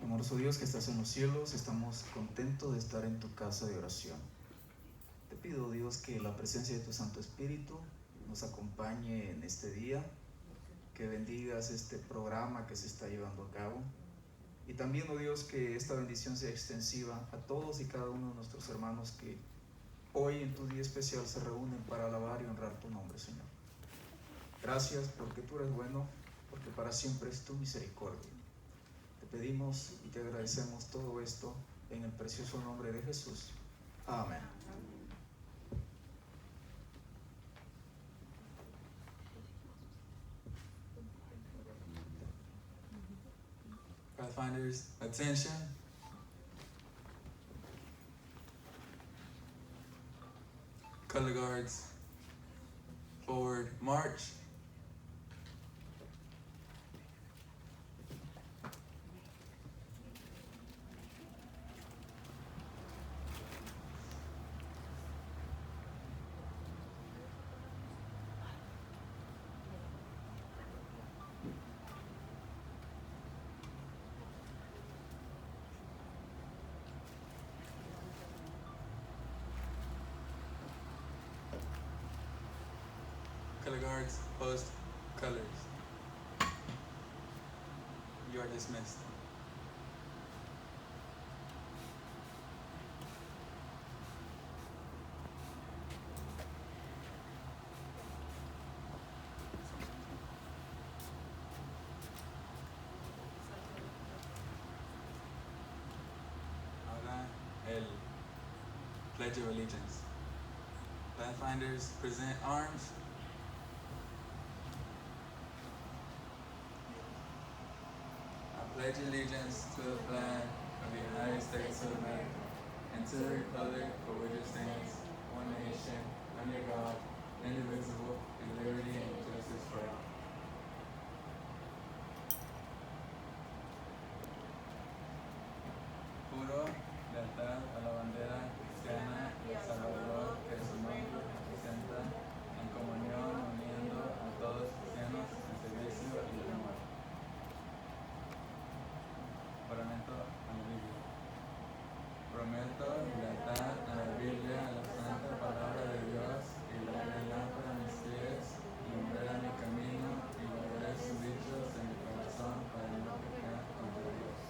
Amoroso Dios que estás en los cielos, estamos contentos de estar en tu casa de oración. Te pido, Dios, que la presencia de tu Santo Espíritu nos acompañe en este día, que bendigas este programa que se está llevando a cabo. Y también, oh Dios, que esta bendición sea extensiva a todos y cada uno de nuestros hermanos que hoy en tu día especial se reúnen para alabar y honrar tu nombre, Señor. Gracias porque tú eres bueno, porque para siempre es tu misericordia. Te pedimos y te agradecemos todo esto en el precioso nombre de Jesús. Amén. Pathfinders, attention. Color guards, forward march. Color guards, post colors. You are dismissed. Ahora el Pledge of Allegiance. Pathfinders present arms. I pledge allegiance to the flag of the United States of America and to the republic for which it stands, one nation, under God, indivisible, with liberty and justice for all. Juro lealtad a la bandera cristiana y a Salvador que su nombre representa, en comunión uniendo a todos los cristianos en servicio y amor. Juramento a la Biblia. Prometo lealtad a la Biblia, a la santa palabra de Dios, y la lámpara a mis pies, lumbrera mi camino, y guardaré sus dichos en mi corazón para no pecar contra Dios.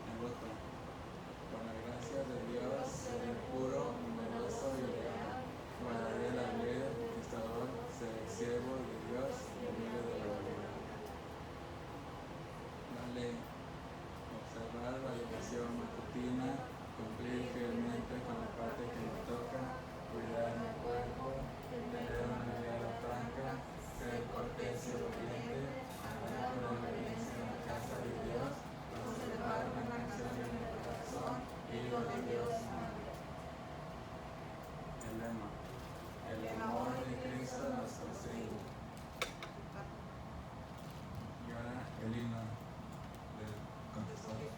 Me voto. Por la gracia de Dios, seré puro, numeroso y leal. Guardaré la ley del conquistador, seré siervo de Dios en medio de la vida. La ley. Observar la educación matutina, cumplir fielmente con la parte que me toca, cuidar mi cuerpo, tener una vida franca, ser cortés y obediente, andar con obediencia en la casa de Dios, conservar una canción en mi corazón, hijo de Dios. El lema. El amor de Cristo nos consigue. Y ahora el himno del contestador.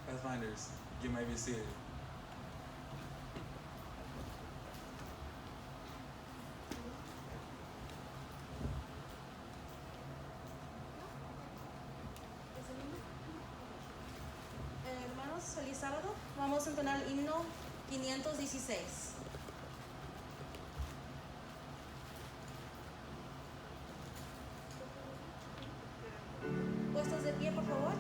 Pathfinders, you may be seated. Hermanos, feliz sábado. Vamos a entonar el himno 516. Puestos de pie, por favor.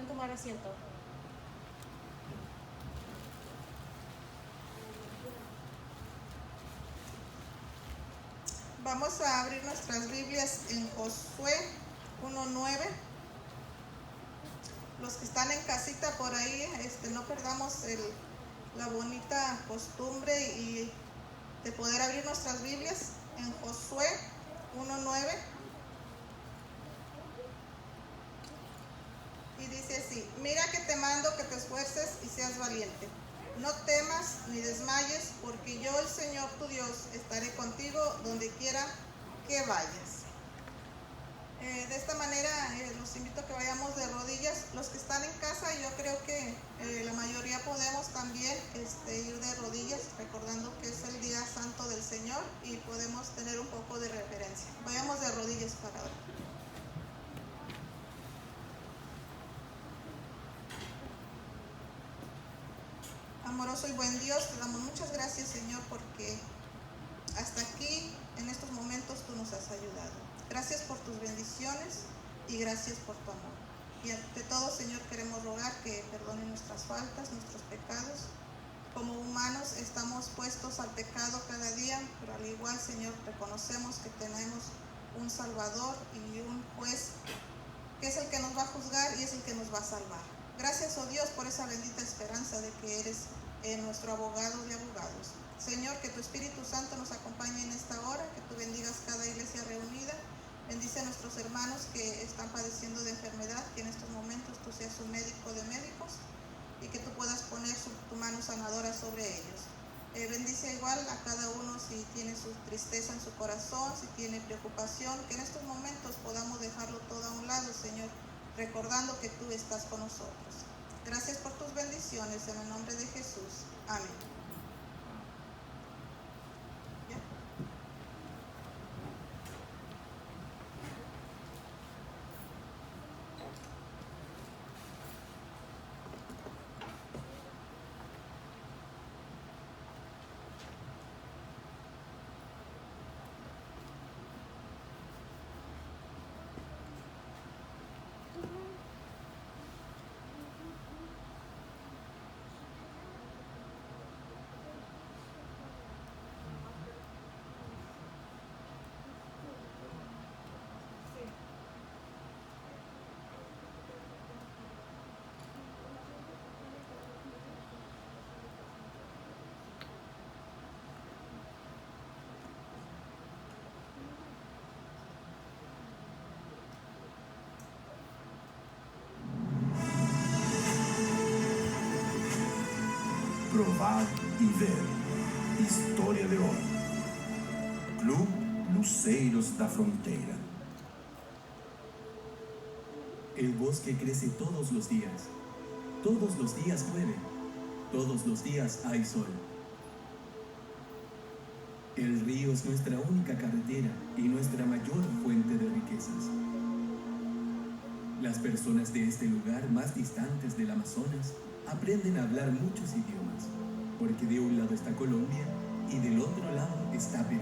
tomar asiento. Vamos a abrir nuestras Biblias en Josué 1:9. Los que están en casita por ahí, no perdamos la bonita costumbre y de poder abrir nuestras Biblias en Josué 1:9. Y dice así: mira que te mando que te esfuerces y seas valiente. No temas ni desmayes, porque yo, el Señor tu Dios, estaré contigo donde quiera que vayas. De esta manera los invito a que vayamos de rodillas. Los que están en casa, yo creo que la mayoría podemos también ir de rodillas, recordando que es el día santo del Señor y podemos tener un poco de reverencia. Vayamos de rodillas para ahora. Amoroso y buen Dios, te damos muchas gracias, Señor, porque hasta aquí, en estos momentos, tú nos has ayudado. Gracias por tus bendiciones y gracias por tu amor. Y ante todo, Señor, queremos rogar que perdonen nuestras faltas, nuestros pecados. Como humanos estamos puestos al pecado cada día, pero al igual, Señor, reconocemos que tenemos un Salvador y un juez que es el que nos va a juzgar y es el que nos va a salvar. Gracias, oh Dios, por esa bendita esperanza de que eres nuestro abogado de abogados. Señor, que tu Espíritu Santo nos acompañe en esta hora, que tú bendigas cada iglesia reunida. Bendice a nuestros hermanos que están padeciendo de enfermedad, que en estos momentos tú seas un médico de médicos y que tú puedas poner tu mano sanadora sobre ellos. Bendice igual a cada uno si tiene su tristeza en su corazón, si tiene preocupación, que en estos momentos podamos dejarlo todo a un lado, Señor, recordando que tú estás con nosotros. Gracias por tus bendiciones, en el nombre de Jesús. Amén. ¿Ya? Probar y ver. Historia de hoy. Club Luceiros da Fronteira. El bosque crece todos los días. Todos los días llueve. Todos los días hay sol. El río es nuestra única carretera y nuestra mayor fuente de riquezas. Las personas de este lugar más distantes del Amazonas aprenden a hablar muchos idiomas, porque de un lado está Colombia y del otro lado está Perú.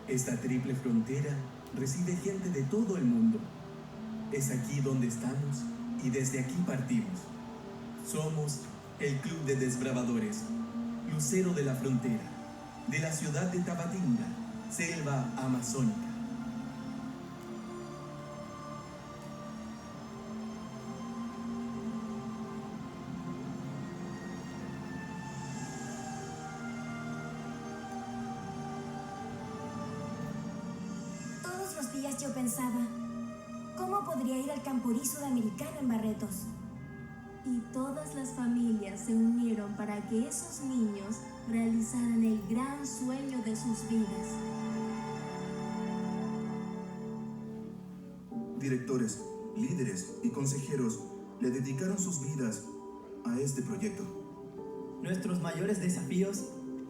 Esta triple frontera recibe gente de todo el mundo. Es aquí donde estamos y desde aquí partimos. Somos el Club de Desbravadores, Lucero de la Frontera, de la ciudad de Tabatinga, selva amazónica. Todos los días yo pensaba, ¿cómo podría ir al Camporí sudamericano en Barretos? Y todas las familias se unieron para que esos niños realizaran el gran sueño de sus vidas. Directores, líderes y consejeros le dedicaron sus vidas a este proyecto. Nuestros mayores desafíos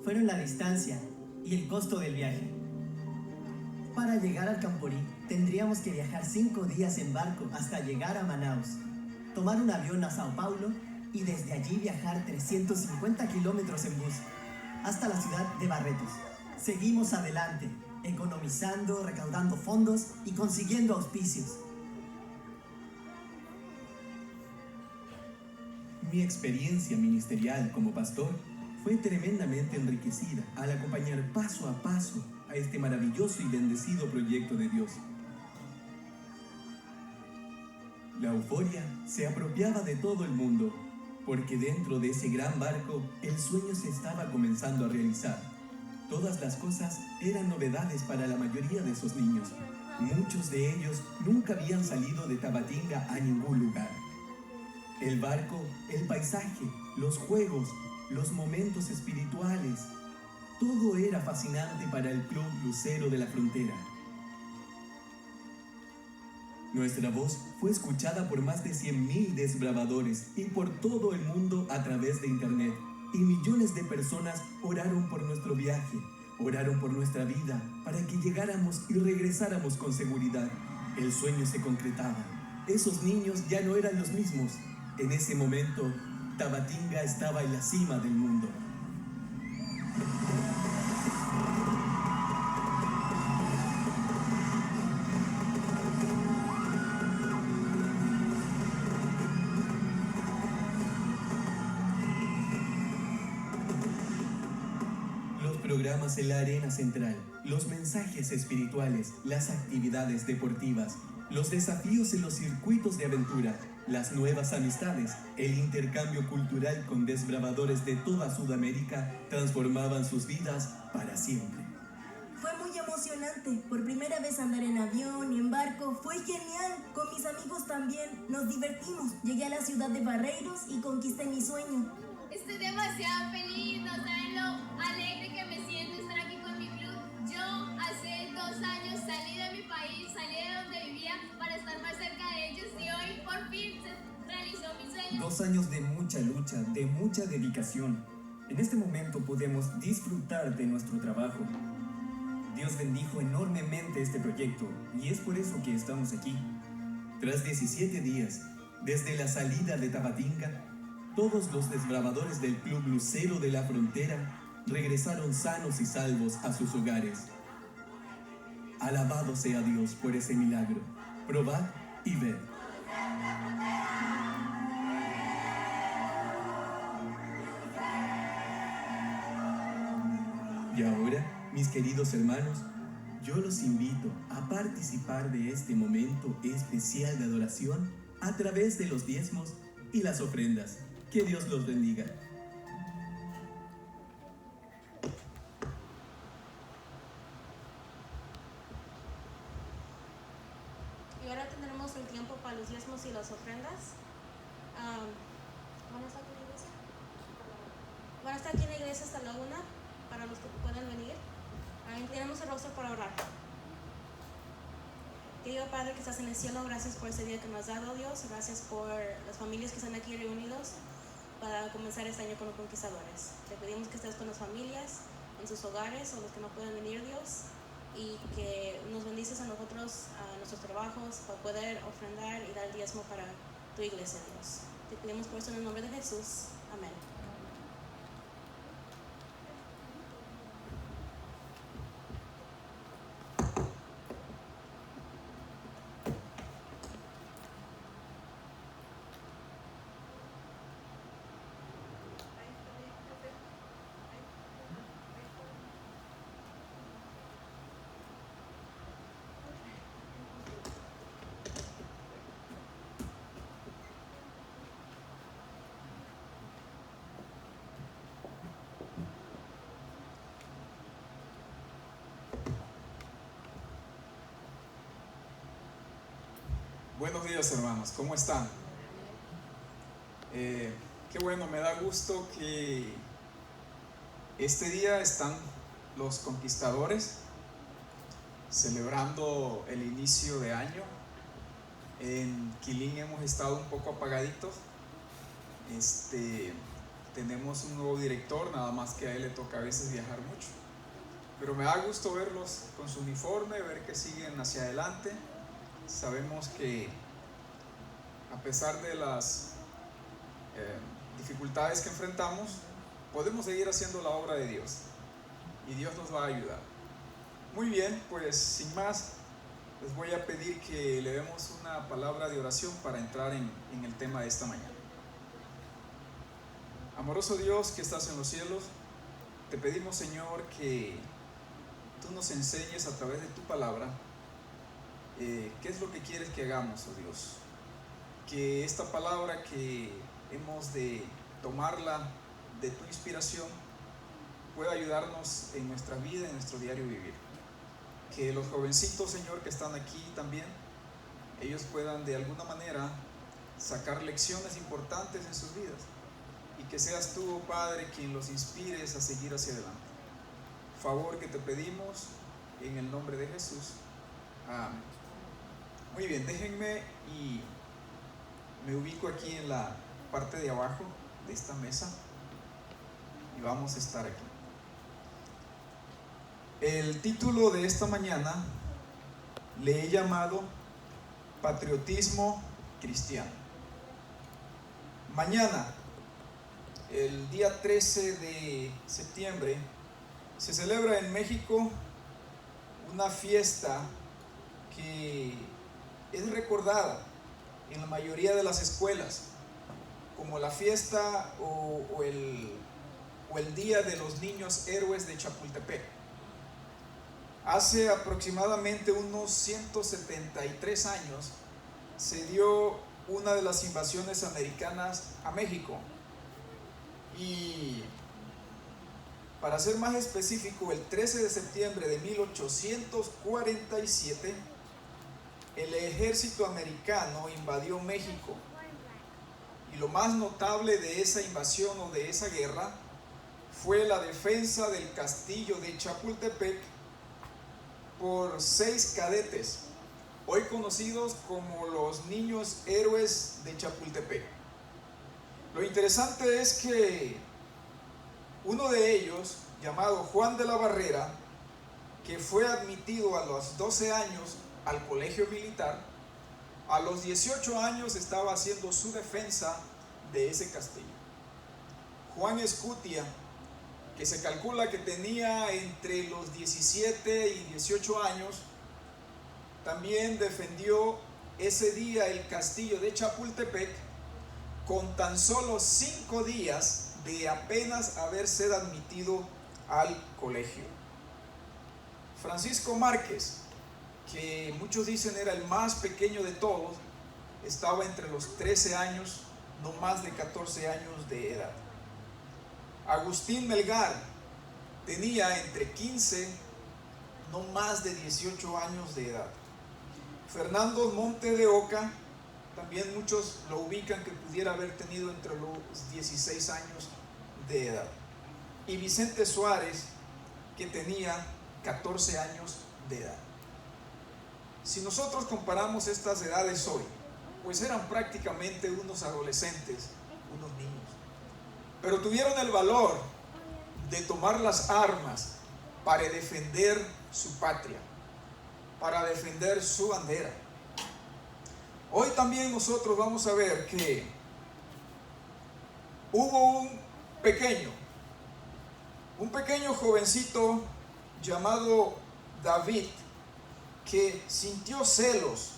fueron la distancia y el costo del viaje. Para llegar al Camporí tendríamos que viajar 5 días en barco hasta llegar a Manaus, tomar un avión a Sao Paulo y desde allí viajar 350 kilómetros en bus hasta la ciudad de Barretos. Seguimos adelante, economizando, recaudando fondos y consiguiendo auspicios. Mi experiencia ministerial como pastor fue tremendamente enriquecida al acompañar paso a paso a este maravilloso y bendecido proyecto de Dios. La euforia se apropiaba de todo el mundo, porque dentro de ese gran barco el sueño se estaba comenzando a realizar. Todas las cosas eran novedades para la mayoría de esos niños. Muchos de ellos nunca habían salido de Tabatinga a ningún lugar. El barco, el paisaje, los juegos, los momentos espirituales, todo era fascinante para el Club Lucero de la Frontera. Nuestra voz fue escuchada por más de 100.000 desbravadores y por todo el mundo a través de internet. Y millones de personas oraron por nuestro viaje, oraron por nuestra vida, para que llegáramos y regresáramos con seguridad. El sueño se concretaba. Esos niños ya no eran los mismos. En ese momento, Tabatinga estaba en la cima del mundo. Los programas en la arena central, los mensajes espirituales, las actividades deportivas, los desafíos en los circuitos de aventura, las nuevas amistades, el intercambio cultural con desbravadores de toda Sudamérica transformaban sus vidas para siempre. Fue muy emocionante. Por primera vez andar en avión y en barco fue genial. Con mis amigos también nos divertimos. Llegué a la ciudad de Barreiros y conquisté mi sueño. Estoy demasiado feliz, no saben lo alegre que me siento estar aquí con mi club. Yo hace 2 años salí de mi país, salí de donde vivía para estar más cerca de ellos y hoy por fin se realizó mi sueño. 2 años de mucha lucha, de mucha dedicación. En este momento podemos disfrutar de nuestro trabajo. Dios bendijo enormemente este proyecto y es por eso que estamos aquí. Tras 17 días, desde la salida de Tabatinga, todos los desbravadores del Club Lucero de la Frontera regresaron sanos y salvos a sus hogares. Alabado sea Dios por ese milagro. Probad y ved. Y ahora, mis queridos hermanos, yo los invito a participar de este momento especial de adoración a través de los diezmos y las ofrendas. Que Dios los bendiga. Y ahora tendremos el tiempo para los diezmos y las ofrendas. ¿Van a estar con la iglesia? Van a estar aquí en la iglesia hasta la 1, para los que puedan venir. Inclinamos el rostro para orar. Querido Padre que estás en el cielo, gracias por este día que nos has dado, Dios. Gracias por las familias que están aquí reunidos para comenzar este año con los conquistadores. Te pedimos que estés con las familias, en sus hogares o los que no pueden venir, Dios, y que nos bendices a nosotros, a nuestros trabajos, para poder ofrendar y dar el diezmo para tu iglesia, Dios. Te pedimos por esto en el nombre de Jesús. Amén. Buenos días, hermanos, ¿cómo están? Qué bueno, me da gusto que este día están los conquistadores celebrando el inicio de año. En Quilín hemos estado un poco apagaditos. Tenemos un nuevo director, nada más que a él le toca a veces viajar mucho. Pero me da gusto verlos con su uniforme, ver que siguen hacia adelante. Sabemos que a pesar de las dificultades que enfrentamos, podemos seguir haciendo la obra de Dios y Dios nos va a ayudar. Muy bien, pues sin más, les voy a pedir que le demos una palabra de oración para entrar en el tema de esta mañana. Amoroso Dios que estás en los cielos, te pedimos, Señor, que tú nos enseñes a través de tu palabra qué es lo que quieres que hagamos, oh Dios. Que esta palabra que hemos de tomarla de tu inspiración pueda ayudarnos en nuestra vida, en nuestro diario vivir. Que los jovencitos, Señor, que están aquí también, ellos puedan de alguna manera sacar lecciones importantes en sus vidas. Y que seas tú, oh Padre, quien los inspires a seguir hacia adelante. Favor que te pedimos en el nombre de Jesús. Amén. Muy bien, déjenme y me ubico aquí en la parte de abajo de esta mesa y vamos a estar aquí. El título de esta mañana le he llamado Patriotismo Cristiano. Mañana, el día 13 de septiembre, se celebra en México una fiesta que es recordada en la mayoría de las escuelas como la fiesta o el Día de los Niños Héroes de Chapultepec. Hace aproximadamente unos 173 años se dio una de las invasiones americanas a México. Y para ser más específico, el 13 de septiembre de 1847, el ejército americano invadió México. Y lo más notable de esa invasión o de esa guerra fue la defensa del castillo de Chapultepec por 6 cadetes, hoy conocidos como los Niños Héroes de Chapultepec. Lo interesante es que uno de ellos, llamado Juan de la Barrera, que fue admitido a los 12 años al colegio militar, a los 18 años estaba haciendo su defensa de ese castillo. Juan Escutia, que se calcula que tenía entre los 17 y 18 años, también defendió ese día el castillo de Chapultepec con tan solo 5 días de apenas haber sido admitido al colegio. Francisco Márquez, que muchos dicen era el más pequeño de todos, estaba entre los 13 años, no más de 14 años de edad. Agustín Melgar tenía entre 15, no más de 18 años de edad. Fernando Monte de Oca, también muchos lo ubican que pudiera haber tenido entre los 16 años de edad. y Vicente Suárez, que tenía 14 años de edad. Si nosotros comparamos estas edades hoy, pues eran prácticamente unos adolescentes, unos niños, pero tuvieron el valor de tomar las armas para defender su patria, para defender su bandera. Hoy también nosotros vamos a ver que hubo un pequeño jovencito llamado David, que sintió celos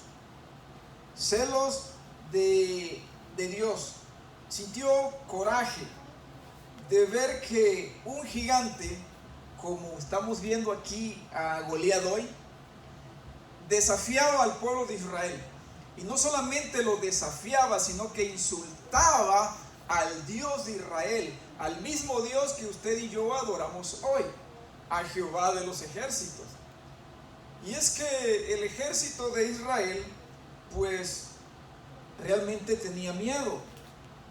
de Dios, sintió coraje de ver que un gigante, como estamos viendo aquí a Goliat hoy, desafiaba al pueblo de Israel. Y no solamente lo desafiaba, sino que insultaba al Dios de Israel, al mismo Dios que usted y yo adoramos hoy, a Jehová de los ejércitos. Y es que el ejército de Israel, pues, realmente tenía miedo,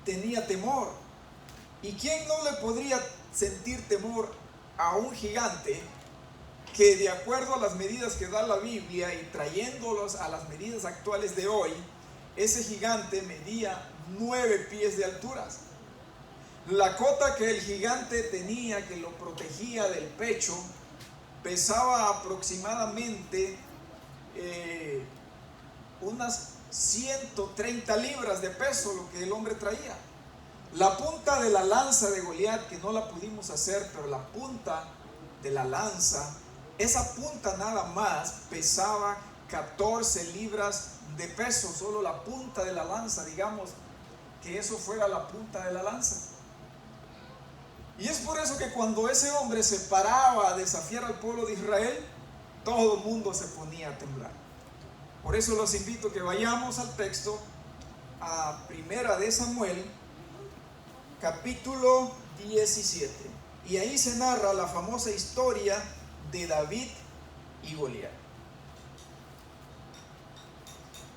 tenía temor. ¿Y quién no le podría sentir temor a un gigante que, de acuerdo a las medidas que da la Biblia y trayéndolos a las medidas actuales de hoy, ese gigante medía 9 pies de alturas? La cota que el gigante tenía, que lo protegía del pecho, pesaba aproximadamente unas 130 libras de peso, lo que el hombre traía. La punta de la lanza de Goliat, que no la pudimos hacer, pero la punta de la lanza, esa punta nada más pesaba 14 libras de peso, solo la punta de la lanza, digamos que eso fuera la punta de la lanza. Y es por eso que cuando ese hombre se paraba a desafiar al pueblo de Israel, todo el mundo se ponía a temblar. Por eso los invito a que vayamos al texto, a Primera de Samuel, capítulo 17. Y ahí se narra la famosa historia de David y Goliat.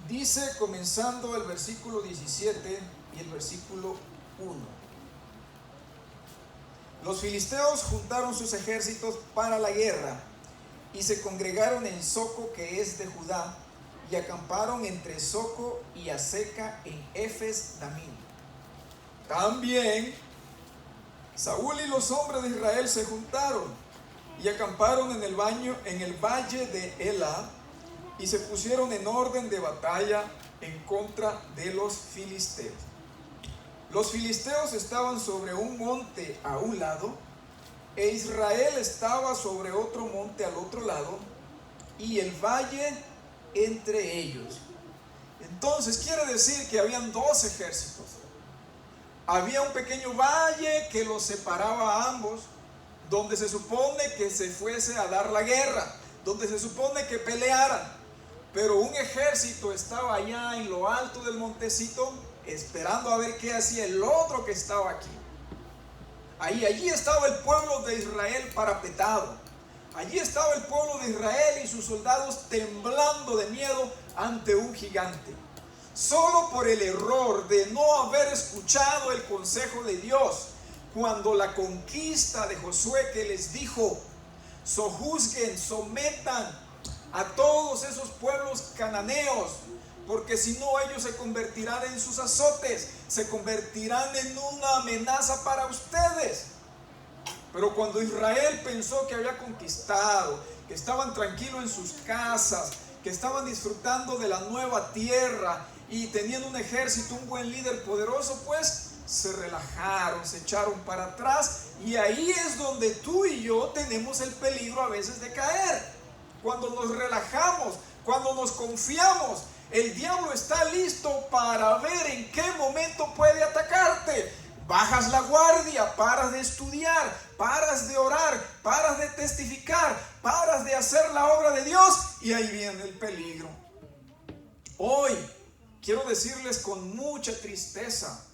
Dice, comenzando el versículo 17 y el versículo 1. Los filisteos juntaron sus ejércitos para la guerra y se congregaron en Soco, que es de Judá, y acamparon entre Soco y Aseca en Efes Damín. También Saúl y los hombres de Israel se juntaron y acamparon en el valle de Ela, y se pusieron en orden de batalla en contra de los filisteos. Los filisteos estaban sobre un monte a un lado, e Israel estaba sobre otro monte al otro lado, y el valle entre ellos. Entonces quiere decir que habían dos ejércitos. Había un pequeño valle que los separaba a ambos, donde se supone que se fuese a dar la guerra, donde se supone que pelearan. Pero un ejército estaba allá en lo alto del montecito, esperando a ver qué hacía el otro que estaba aquí. Allí estaba el pueblo de Israel parapetado. Allí estaba el pueblo de Israel y sus soldados temblando de miedo ante un gigante. Solo por el error de no haber escuchado el consejo de Dios, cuando la conquista de Josué, que les dijo: sojuzguen, sometan a todos esos pueblos cananeos, porque si no ellos se convertirán en sus azotes, se convertirán en una amenaza para ustedes. Pero cuando Israel pensó que había conquistado, que estaban tranquilos en sus casas, que estaban disfrutando de la nueva tierra y teniendo un ejército, un buen líder poderoso, pues se relajaron, se echaron para atrás, y ahí es donde tú y yo tenemos el peligro a veces de caer. Cuando nos relajamos, cuando nos confiamos, el diablo está listo para ver en qué momento puede atacarte. Bajas la guardia, paras de estudiar, paras de orar, paras de testificar, paras de hacer la obra de Dios, y ahí viene el peligro. Hoy quiero decirles con mucha tristeza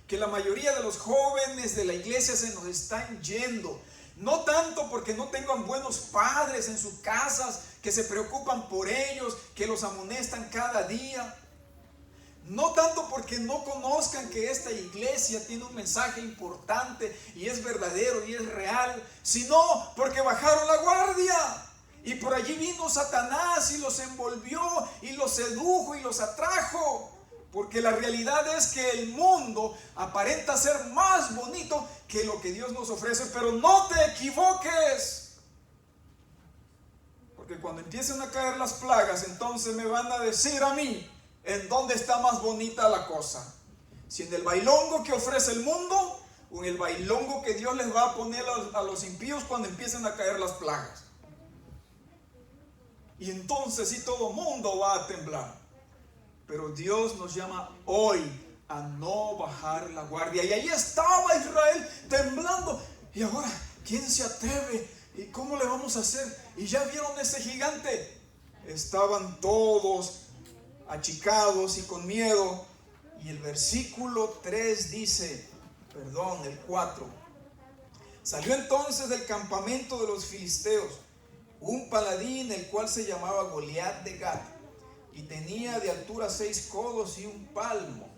que la mayoría de los jóvenes de la iglesia se nos están yendo. No tanto porque no tengan buenos padres en sus casas que se preocupan por ellos, que los amonestan cada día. No tanto porque no conozcan que esta iglesia tiene un mensaje importante y es verdadero y es real, sino porque bajaron la guardia. Y por allí vino Satanás y los envolvió y los sedujo y los atrajo. Porque la realidad es que el mundo aparenta ser más bonito que lo que Dios nos ofrece. Pero no te equivoques. Porque cuando empiecen a caer las plagas, entonces me van a decir a mí, ¿en dónde está más bonita la cosa? Si en el bailongo que ofrece el mundo o en el bailongo que Dios les va a poner a los impíos cuando empiecen a caer las plagas. Y entonces sí, todo mundo va a temblar. Pero Dios nos llama hoy a no bajar la guardia. Y ahí estaba Israel temblando. Y ahora, ¿quién se atreve? ¿Y cómo le vamos a hacer? Y ya vieron ese gigante. Estaban todos achicados y con miedo. Y el versículo 3 dice, el 4. Salió entonces del campamento de los filisteos un paladín, el cual se llamaba Goliat de Gat, y tenía de altura 6 codos y 1 palmo,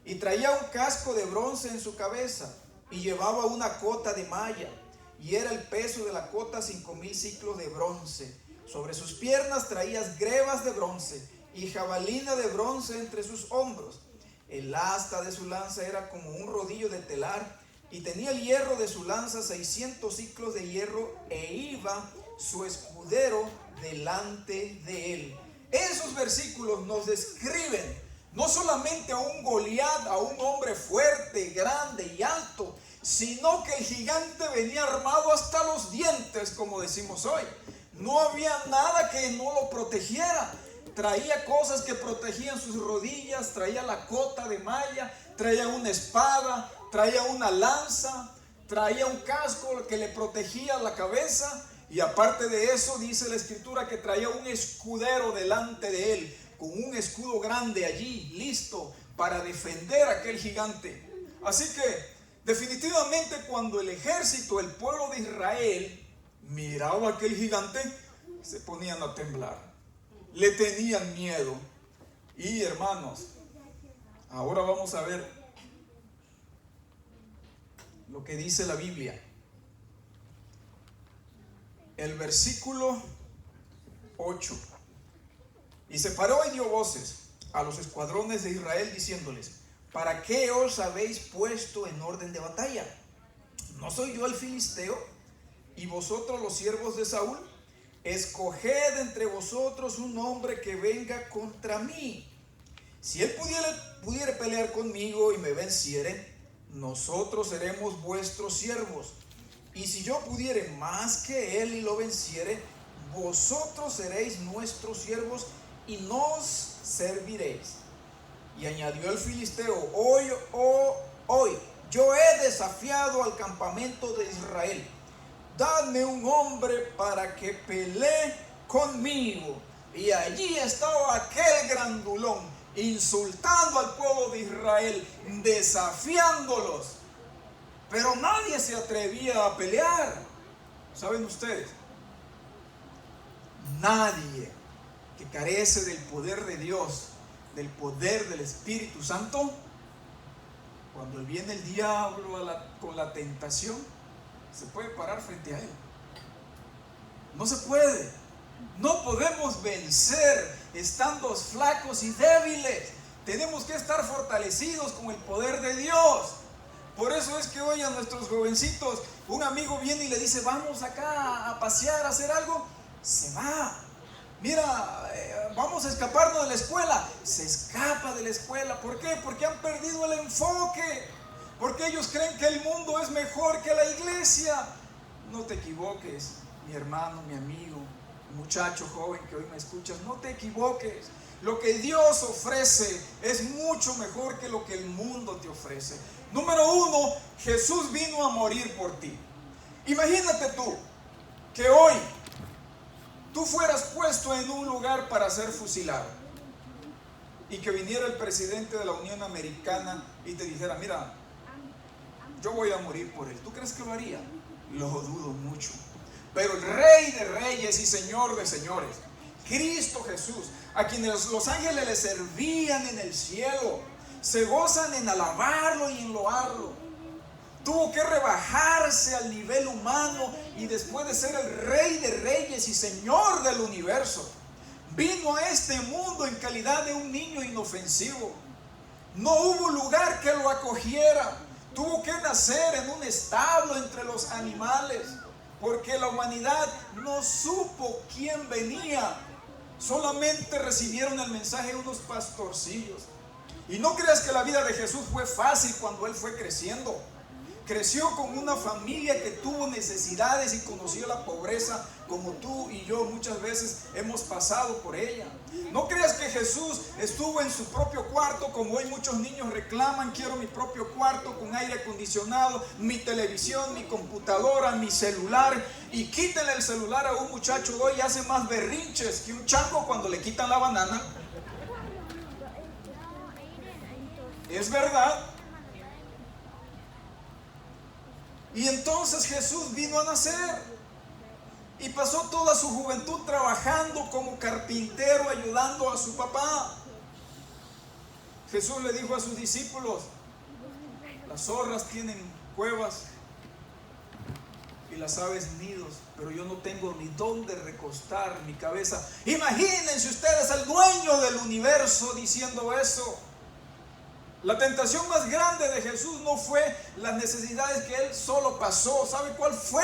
y traía un casco de bronce en su cabeza, y llevaba una cota de malla, y era el peso de la cota 5,000 ciclos de bronce. Sobre sus piernas traía grebas de bronce, y jabalina de bronce entre sus hombros. El asta de su lanza era como un rodillo de telar, y tenía el hierro de su lanza 600 ciclos de hierro, e iba su escudero delante de él. Esos versículos nos describen no solamente a un Goliat, a un hombre fuerte, grande y alto, sino que el gigante venía armado hasta los dientes, como decimos hoy. No había nada que no lo protegiera. Traía cosas que protegían sus rodillas, traía la cota de malla, traía una espada, traía una lanza, traía un casco que le protegía la cabeza. Y aparte de eso, dice la escritura que traía un escudero delante de él, con un escudo grande allí, listo para defender a aquel gigante. Así que, definitivamente, cuando el ejército, el pueblo de Israel, miraba a aquel gigante, se ponían a temblar, le tenían miedo. Y hermanos, ahora vamos a ver lo que dice la Biblia. El versículo 8. Y se paró y dio voces a los escuadrones de Israel diciéndoles: ¿para qué os habéis puesto en orden de batalla? ¿No soy yo el filisteo y vosotros los siervos de Saúl? Escoged entre vosotros un hombre que venga contra mí. Si él pudiere pelear conmigo y me venciere, nosotros seremos vuestros siervos. Y si yo pudiere más que él y lo venciere, vosotros seréis nuestros siervos y nos serviréis. Y añadió el filisteo: hoy yo he desafiado al campamento de Israel. Dadme un hombre para que pelee conmigo. Y allí estaba aquel grandulón insultando al pueblo de Israel, desafiándolos. Pero nadie se atrevía a pelear. ¿Saben ustedes? Nadie que carece del poder de Dios, del poder del Espíritu Santo, cuando viene el diablo con la tentación, se puede parar frente a él. No se puede. No podemos vencer estando flacos y débiles. Tenemos que estar fortalecidos con el poder de Dios. Por eso es que hoy a nuestros jovencitos, un amigo viene y le dice: vamos acá a pasear, a hacer algo. Se va. Mira, vamos a escaparnos de la escuela. Se escapa de la escuela. ¿Por qué? Porque han perdido el enfoque. Porque ellos creen que el mundo es mejor que la iglesia. No te equivoques, mi hermano, mi amigo, muchacho joven que hoy me escuchas. No te equivoques. Lo que Dios ofrece es mucho mejor que lo que el mundo te ofrece. Número 1, Jesús vino a morir por ti. Imagínate tú que hoy tú fueras puesto en un lugar para ser fusilado y que viniera el presidente de la Unión Americana y te dijera: mira, yo voy a morir por él. ¿Tú crees que lo haría? Lo dudo mucho. Pero el Rey de Reyes y Señor de Señores, Cristo Jesús, a quienes los ángeles le servían en el cielo, se gozan en alabarlo y en loarlo. Tuvo que rebajarse al nivel humano y después de ser el Rey de Reyes y Señor del universo, vino a este mundo en calidad de un niño inofensivo. No hubo lugar que lo acogiera. Tuvo que nacer en un establo entre los animales, porque la humanidad no supo quién venía. Solamente recibieron el mensaje unos pastorcillos. Y no creas que la vida de Jesús fue fácil cuando Él fue creciendo. Creció con una familia que tuvo necesidades y conoció la pobreza como tú y yo muchas veces hemos pasado por ella. No creas que Jesús estuvo en su propio cuarto como hoy muchos niños reclaman: quiero mi propio cuarto con aire acondicionado, mi televisión, mi computadora, mi celular. Y quítenle el celular a un muchacho de hoy y hace más berrinches que un chango cuando le quitan la banana. Es verdad. Y entonces Jesús vino a nacer y pasó toda su juventud trabajando como carpintero, ayudando a su papá. Jesús le dijo a sus discípulos: las zorras tienen cuevas y las aves nidos, pero yo no tengo ni dónde recostar mi cabeza. Imagínense ustedes al dueño del universo diciendo eso. La tentación más grande de Jesús no fue las necesidades que Él solo pasó. ¿Sabe cuál fue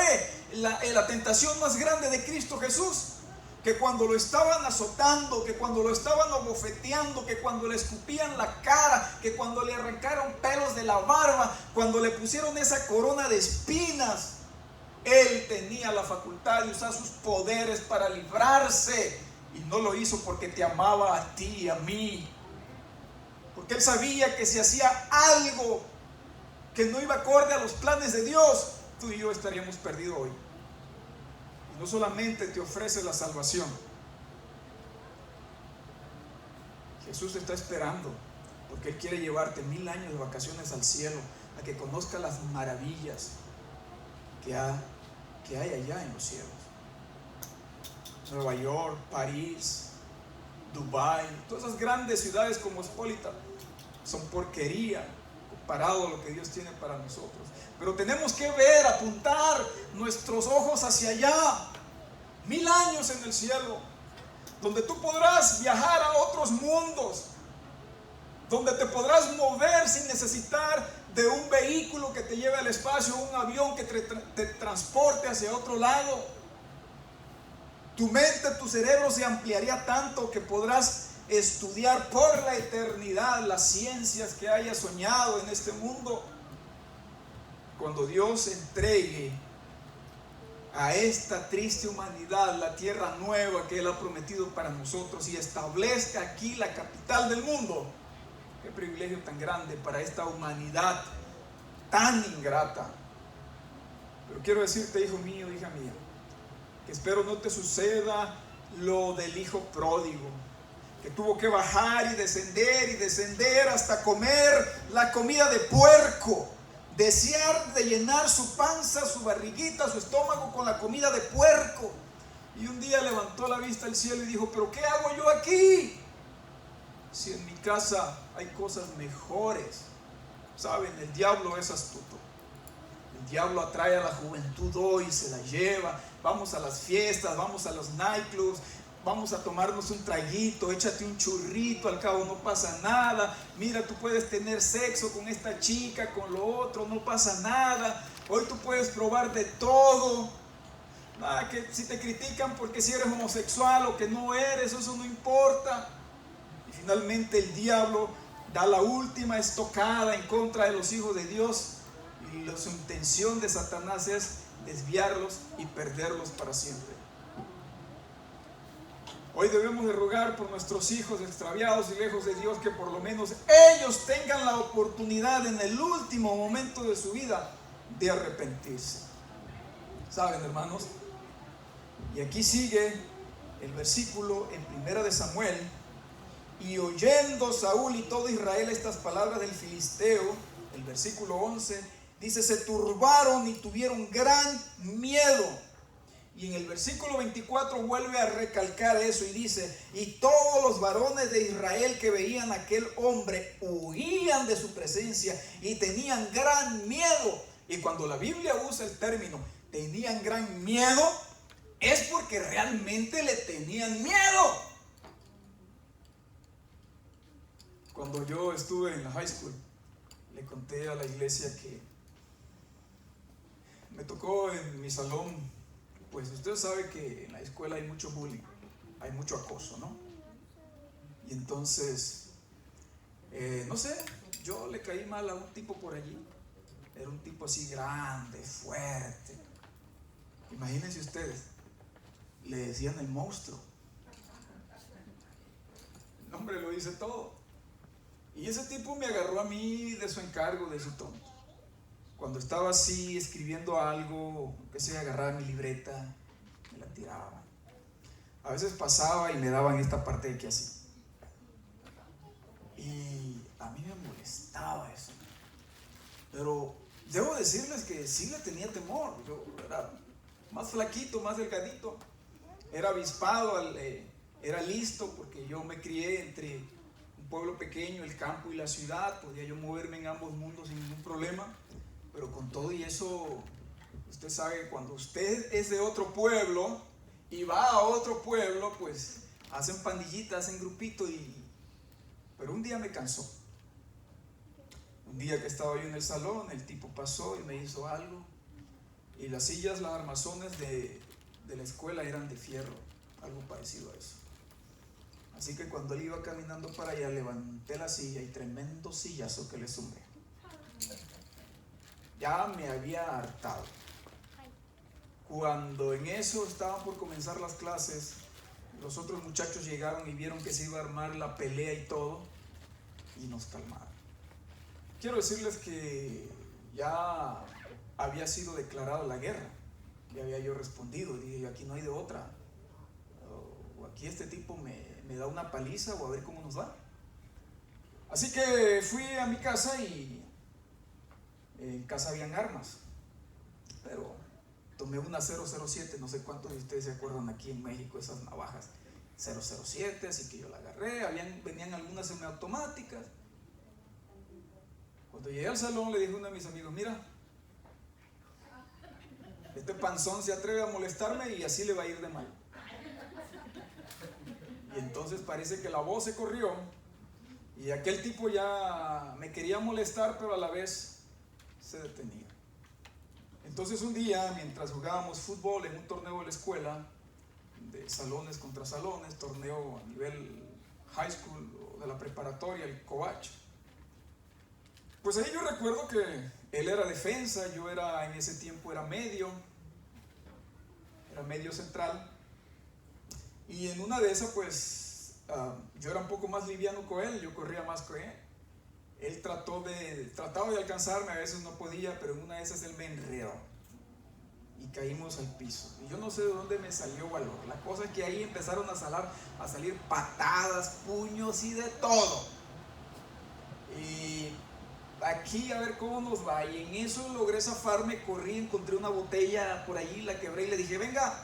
la tentación más grande de Cristo Jesús? Que cuando lo estaban azotando, que cuando lo estaban abofeteando, que cuando le escupían la cara, que cuando le arrancaron pelos de la barba, cuando le pusieron esa corona de espinas, Él tenía la facultad de usar sus poderes para librarse. Y no lo hizo porque te amaba a ti y a mí. Porque Él sabía que si hacía algo que no iba acorde a los planes de Dios, tú y yo estaríamos perdidos hoy. Y no solamente te ofrece la salvación. Jesús te está esperando porque Él quiere llevarte 1000 años de vacaciones al cielo, a que conozca las maravillas que hay allá en los cielos. Nueva York, París, Dubái, todas esas grandes ciudades cosmopolitas son porquería comparado a lo que Dios tiene para nosotros. Pero tenemos que ver, apuntar nuestros ojos hacia allá. 1000 años en el cielo, donde tú podrás viajar a otros mundos, donde te podrás mover sin necesitar de un vehículo que te lleve al espacio, un avión que te transporte hacia otro lado. Tu mente, tu cerebro se ampliaría tanto que podrás estudiar por la eternidad las ciencias que hayas soñado en este mundo. Cuando Dios entregue a esta triste humanidad la tierra nueva que Él ha prometido para nosotros y establezca aquí la capital del mundo, qué privilegio tan grande para esta humanidad tan ingrata. Pero quiero decirte, hijo mío, hija mía, que espero no te suceda lo del hijo pródigo, que tuvo que bajar y descender hasta comer la comida de puerco, desear de llenar su panza, su barriguita, su estómago con la comida de puerco. Y un día levantó la vista al cielo y dijo: ¿pero qué hago yo aquí? Si en mi casa hay cosas mejores. Saben, el diablo es astuto. El diablo atrae a la juventud hoy, se la lleva. Vamos a las fiestas, vamos a los nightclubs, vamos a tomarnos un traguito, échate un churrito, al cabo no pasa nada. Mira, tú puedes tener sexo con esta chica, con lo otro, no pasa nada. Hoy tú puedes probar de todo. Nada, que si te critican porque si eres homosexual o que no eres, eso no importa. Y finalmente el diablo da la última estocada en contra de los hijos de Dios. Y su intención de Satanás es desviarlos y perderlos para siempre. Hoy debemos de rogar por nuestros hijos extraviados y lejos de Dios, que por lo menos ellos tengan la oportunidad en el último momento de su vida de arrepentirse. ¿Saben, hermanos? Y aquí sigue el versículo en 1 de Samuel: y oyendo Saúl y todo Israel estas palabras del filisteo, el versículo 11, dice: se turbaron y tuvieron gran miedo, Y en el versículo 24 vuelve a recalcar eso y dice: y todos los varones de Israel que veían a aquel hombre huían de su presencia y tenían gran miedo. Y cuando la Biblia usa el término tenían gran miedo, es porque realmente le tenían miedo. Cuando yo estuve en la high school, le conté a la iglesia que me tocó en mi salón. Pues usted sabe que en la escuela hay mucho bullying, hay mucho acoso, ¿no? Y entonces, no sé, yo le caí mal a un tipo por allí. Era un tipo así grande, fuerte. Imagínense ustedes, le decían el monstruo. El nombre lo dice todo. Y ese tipo me agarró a mí de su encargo, de su tono. Cuando estaba así escribiendo algo, que se agarraba mi libreta, me la tiraba. A veces pasaba y me daban esta parte de que así. Y a mí me molestaba eso. Pero debo decirles que sí le tenía temor. Yo era más flaquito, más delgadito. Era avispado, era listo, porque yo me crié entre un pueblo pequeño, el campo y la ciudad. Podía yo moverme en ambos mundos sin ningún problema. Pero con todo y eso, usted sabe que cuando usted es de otro pueblo y va a otro pueblo, pues hacen pandillitas, hacen grupitos. Pero un día me cansó. Un día que estaba yo en el salón, el tipo pasó y me hizo algo. Y las sillas, las armazones de la escuela eran de fierro, algo parecido a eso. Así que cuando él iba caminando para allá, levanté la silla y tremendo sillazo que le zumbé. Ya me había hartado. Cuando en eso estaban por comenzar las clases, los otros muchachos llegaron y vieron que se iba a armar la pelea y todo, y nos calmaron. Quiero decirles que ya había sido declarada la guerra. Ya había yo respondido, dije, aquí no hay de otra. O aquí este tipo me da una paliza, o a ver cómo nos va. Así que fui a mi casa y en casa habían armas, pero tomé una 007, no sé cuántos de ustedes se acuerdan aquí en México, esas navajas 007, así que yo la agarré, venían algunas semiautomáticas. Cuando llegué al salón le dije a uno de mis amigos: mira, este panzón se atreve a molestarme y así le va a ir de mal. Y entonces parece que la voz se corrió y aquel tipo ya me quería molestar, pero a la vez se detenía. Entonces un día, mientras jugábamos fútbol en un torneo de la escuela, de salones contra salones, torneo a nivel high school o de la preparatoria, el Covach, pues ahí yo recuerdo que él era defensa, yo en ese tiempo era medio central, y en una de esas pues yo era un poco más liviano que él, yo corría más que él. Él trataba de alcanzarme, a veces no podía, pero en una de esas él me enredó y caímos al piso. Y yo no sé de dónde me salió valor. La cosa es que ahí empezaron a salir patadas, puños y de todo. Y aquí a ver cómo nos va. Y en eso logré zafarme, corrí, encontré una botella por allí, la quebré y le dije: venga.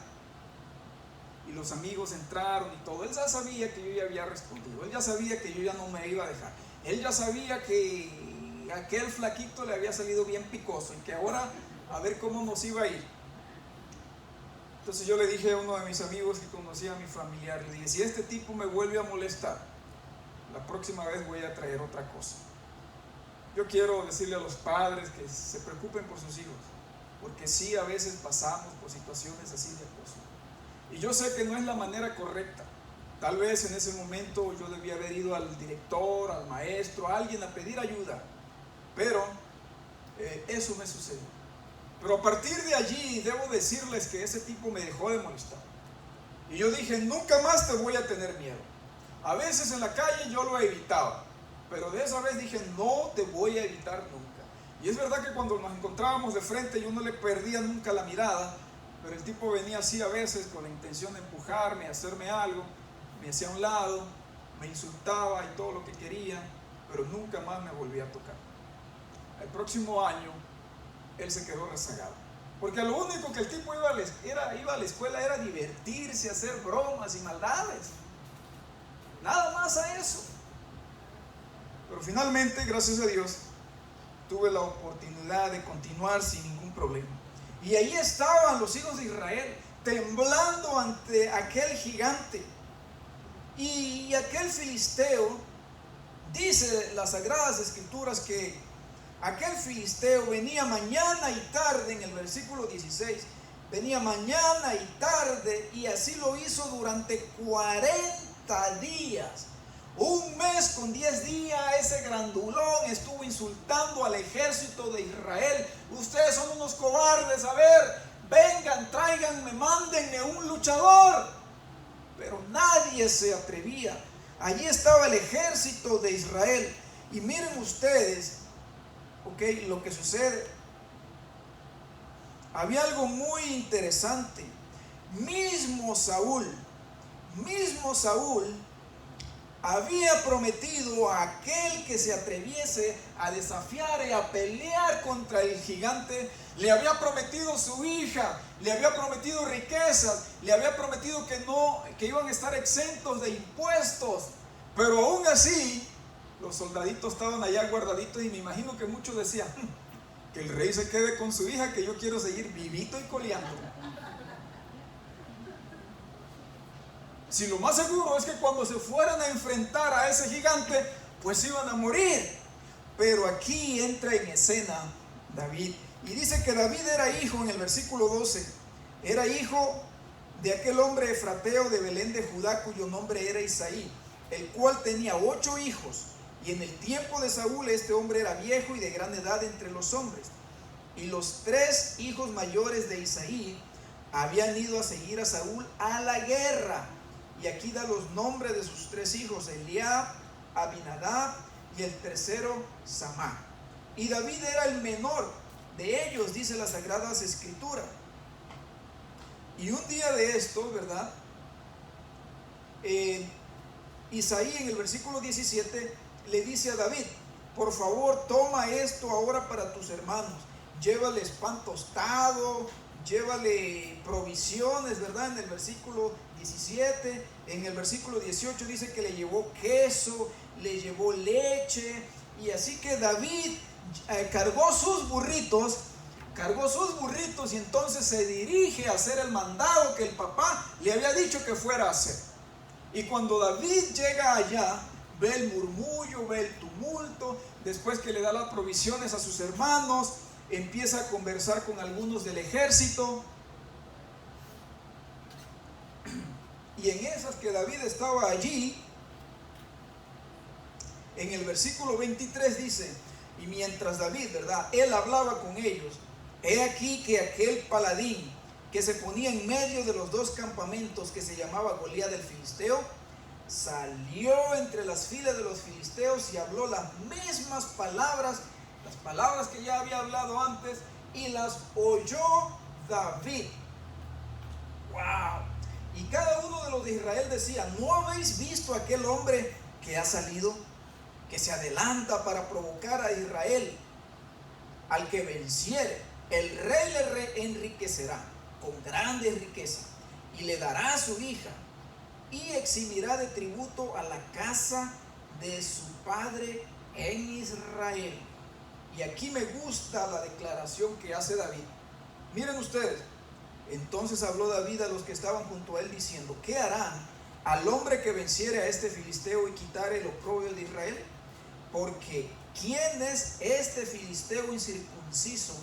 Y los amigos entraron y todo. Él ya sabía que yo ya había respondido. Él ya sabía que yo ya no me iba a dejar. Él ya sabía que aquel flaquito le había salido bien picoso y que ahora a ver cómo nos iba a ir. Entonces yo le dije a uno de mis amigos que conocía a mi familiar, le dije: si este tipo me vuelve a molestar, la próxima vez voy a traer otra cosa. Yo quiero decirle a los padres que se preocupen por sus hijos, porque sí, a veces pasamos por situaciones así de acoso. Y yo sé que no es la manera correcta. Tal vez en ese momento yo debía haber ido al director, al maestro, a alguien a pedir ayuda. Pero eso me sucedió. Pero a partir de allí debo decirles que ese tipo me dejó de molestar. Y yo dije: nunca más te voy a tener miedo. A veces en la calle yo lo evitaba, pero de esa vez dije: no te voy a evitar nunca. Y es verdad que cuando nos encontrábamos de frente yo no le perdía nunca la mirada, pero el tipo venía así a veces con la intención de empujarme, hacerme algo. Me hacía a un lado, me insultaba y todo lo que quería, pero nunca más me volvía a tocar. El próximo año, él se quedó rezagado. Porque lo único que el tipo iba a la escuela era divertirse, hacer bromas y maldades. Nada más a eso. Pero finalmente, gracias a Dios, tuve la oportunidad de continuar sin ningún problema. Y ahí estaban los hijos de Israel, temblando ante aquel gigante. Y aquel filisteo, dice las Sagradas Escrituras que aquel filisteo venía mañana y tarde, en el versículo 16, venía mañana y tarde, y así lo hizo durante 40 días. Un mes con 10 días, ese grandulón estuvo insultando al ejército de Israel. Ustedes son unos cobardes, a ver, vengan, tráiganme, mándenme un luchador. Pero nadie se atrevía. Allí estaba el ejército de Israel. Y miren ustedes, lo que sucede. Había algo muy interesante. Mismo Saúl había prometido a aquel que se atreviese a desafiar y a pelear contra el gigante, le había prometido su hija, le había prometido riquezas, le había prometido que iban a estar exentos de impuestos. Pero aún así, los soldaditos estaban allá guardaditos, y me imagino que muchos decían, que el rey se quede con su hija, que yo quiero seguir vivito y coleando. Si lo más seguro es que cuando se fueran a enfrentar a ese gigante, pues iban a morir. Pero aquí entra en escena David. Y dice que David era hijo, en el versículo 12, era hijo de aquel hombre efrateo de Belén de Judá, cuyo nombre era Isaí, el cual tenía 8 hijos. Y en el tiempo de Saúl este hombre era viejo y de gran edad entre los hombres. Y los 3 hijos mayores de Isaí habían ido a seguir a Saúl a la guerra. Y aquí da los nombres de sus 3 hijos, Eliab, Abinadab y el tercero Samá. Y David era el menor de ellos, dice las Sagradas Escrituras. Y un día de estos, ¿verdad? Isaí en el versículo 17 le dice a David, por favor toma esto ahora para tus hermanos, llévales pan tostado, llévale provisiones, ¿verdad? En el versículo 17, en el versículo 18 dice que le llevó queso, le llevó leche, y así que David cargó sus burritos, y entonces se dirige a hacer el mandado que el papá le había dicho que fuera a hacer. Y cuando David llega allá, ve el murmullo, ve el tumulto, después que le da las provisiones a sus hermanos, empieza a conversar con algunos del ejército. Y en esas que David estaba allí, en el versículo 23 dice, y mientras David, ¿verdad?, él hablaba con ellos, he aquí que aquel paladín que se ponía en medio de los 2 campamentos, que se llamaba Goliat el filisteo, salió entre las filas de los filisteos y habló las mismas palabras, las palabras que ya había hablado antes, y las oyó David. ¡Wow! Y cada uno de los de Israel decía, ¿no habéis visto aquel hombre que ha salido, que se adelanta para provocar a Israel? Al que venciere, el rey le enriquecerá con grandes riquezas, y le dará a su hija, y eximirá de tributo a la casa de su padre en Israel. Y aquí me gusta la declaración que hace David. Miren ustedes, entonces habló David a los que estaban junto a él diciendo, ¿qué harán al hombre que venciere a este filisteo y quitare el oprobio de Israel? Porque ¿quién es este filisteo incircunciso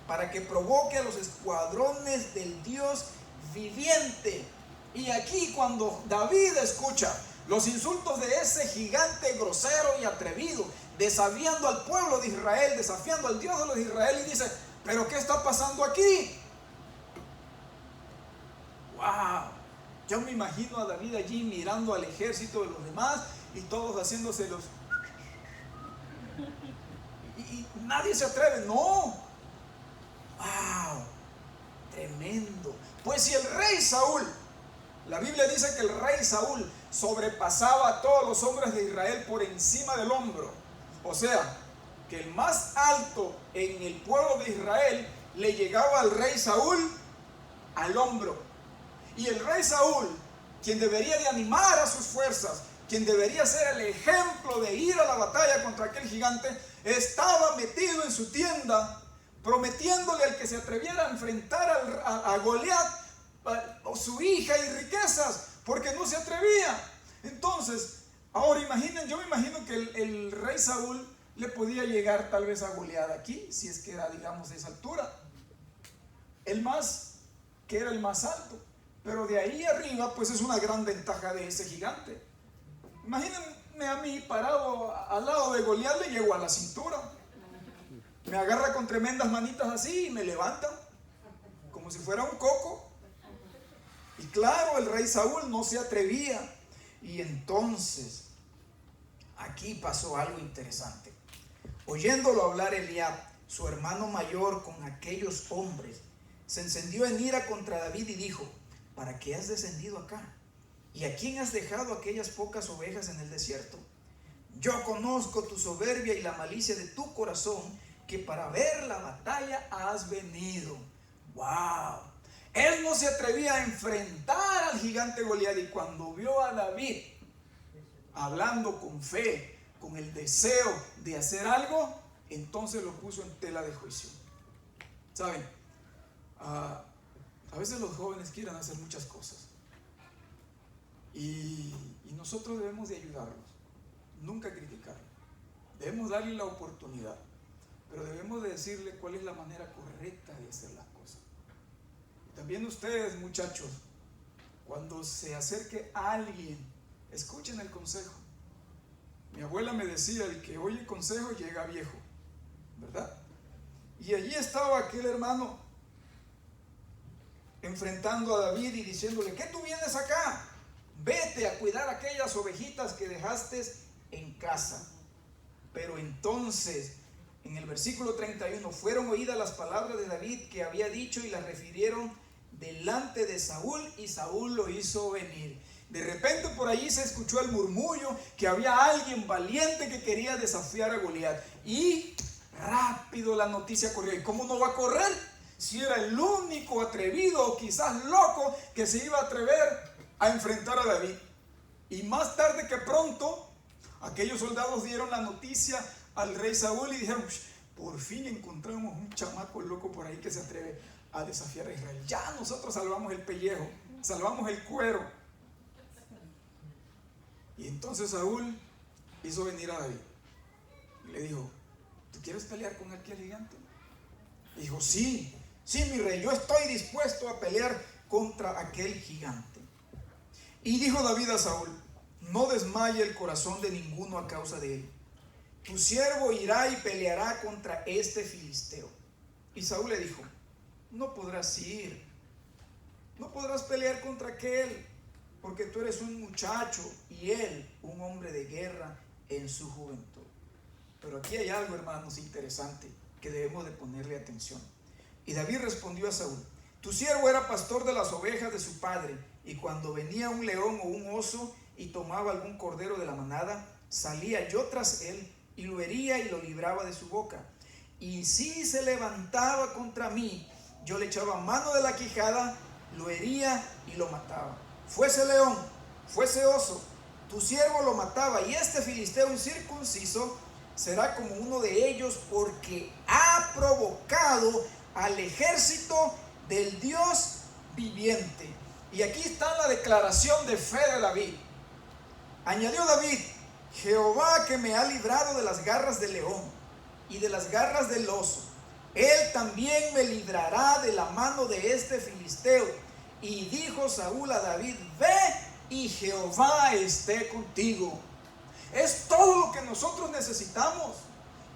para que provoque a los escuadrones del Dios viviente? Y aquí cuando David escucha los insultos de ese gigante grosero y atrevido, desafiando al pueblo de Israel, desafiando al Dios de los Israel, y dice, ¿pero qué está pasando aquí? ¡Wow! Yo me imagino a David allí mirando al ejército de los demás y todos haciéndose los... Y nadie se atreve, no. ¡Wow! Tremendo. Pues si el rey Saúl, la Biblia dice que el rey Saúl sobrepasaba a todos los hombres de Israel por encima del hombro. O sea, que el más alto en el pueblo de Israel le llegaba al rey Saúl al hombro. Y el rey Saúl, quien debería de animar a sus fuerzas, quien debería ser el ejemplo de ir a la batalla contra aquel gigante, estaba metido en su tienda, prometiéndole al que se atreviera a enfrentar a Goliat su hija y riquezas, porque no se atrevía. Entonces, ahora imaginen, yo me imagino que el rey Saúl le podía llegar tal vez a Goliat aquí, si es que era, digamos, de esa altura, que era el más alto, pero de ahí arriba pues es una gran ventaja de ese gigante. Imagínenme a mí parado al lado de Goliat, le llego a la cintura, me agarra con tremendas manitas así y me levanta como si fuera un coco. Y claro, el rey Saúl no se atrevía. Y entonces aquí pasó algo interesante. Oyéndolo hablar Eliab, su hermano mayor, con aquellos hombres, se encendió en ira contra David y dijo: ¿para qué has descendido acá? ¿Y a quién has dejado aquellas pocas ovejas en el desierto? Yo conozco tu soberbia y la malicia de tu corazón, que para ver la batalla has venido. ¡Wow! Él no se atrevía a enfrentar al gigante Goliat, y cuando vio a David hablando con fe, con el deseo de hacer algo, entonces lo puso en tela de juicio. ¿Saben? A veces los jóvenes quieren hacer muchas cosas y nosotros debemos de ayudarlos, nunca criticarlos. Debemos darle la oportunidad, pero debemos de decirle cuál es la manera correcta de hacer las cosas. También ustedes, muchachos, cuando se acerque a alguien, escuchen el consejo. Mi abuela me decía: el que oye consejo llega viejo, ¿verdad? Y allí estaba aquel hermano enfrentando a David y diciéndole: ¿qué tú vienes acá? Vete a cuidar aquellas ovejitas que dejaste en casa. Pero entonces, en el versículo 31, fueron oídas las palabras de David que había dicho, y las refirieron delante de Saúl, y Saúl lo hizo venir. De repente por allí se escuchó el murmullo que había alguien valiente que quería desafiar a Goliat, y rápido la noticia corrió. ¿Y cómo no va a correr? Si era el único atrevido o quizás loco que se iba a atrever a enfrentar a David. Y más tarde que pronto, aquellos soldados dieron la noticia al rey Saúl y dijeron: por fin encontramos un chamaco loco por ahí que se atreve a desafiar a Israel. Ya nosotros salvamos el pellejo, salvamos el cuero. Y entonces Saúl hizo venir a David y le dijo: ¿tú quieres pelear con aquel gigante? Y dijo: sí, mi rey, yo estoy dispuesto a pelear contra aquel gigante. Y dijo David a Saúl: no desmaye el corazón de ninguno a causa de él. Tu siervo irá y peleará contra este filisteo. Y Saúl le dijo: no podrás ir, no podrás pelear contra aquel, porque tú eres un muchacho y él un hombre de guerra en su juventud. Pero aquí hay algo, hermanos, interesante que debemos de ponerle atención. Y David respondió a Saúl: tu siervo era pastor de las ovejas de su padre, y cuando venía un león o un oso y tomaba algún cordero de la manada, salía yo tras él y lo hería y lo libraba de su boca. Y si se levantaba contra mí, yo le echaba mano de la quijada, lo hería y lo mataba. Fuese león, fuese oso, tu siervo lo mataba, y este filisteo incircunciso será como uno de ellos, porque ha provocado al ejército del Dios viviente. Y aquí está la declaración de fe de David. Añadió David: Jehová, que me ha librado de las garras del león y de las garras del oso, él también me librará de la mano de este filisteo. Y dijo Saúl a David: ve, y Jehová esté contigo. Es todo lo que nosotros necesitamos,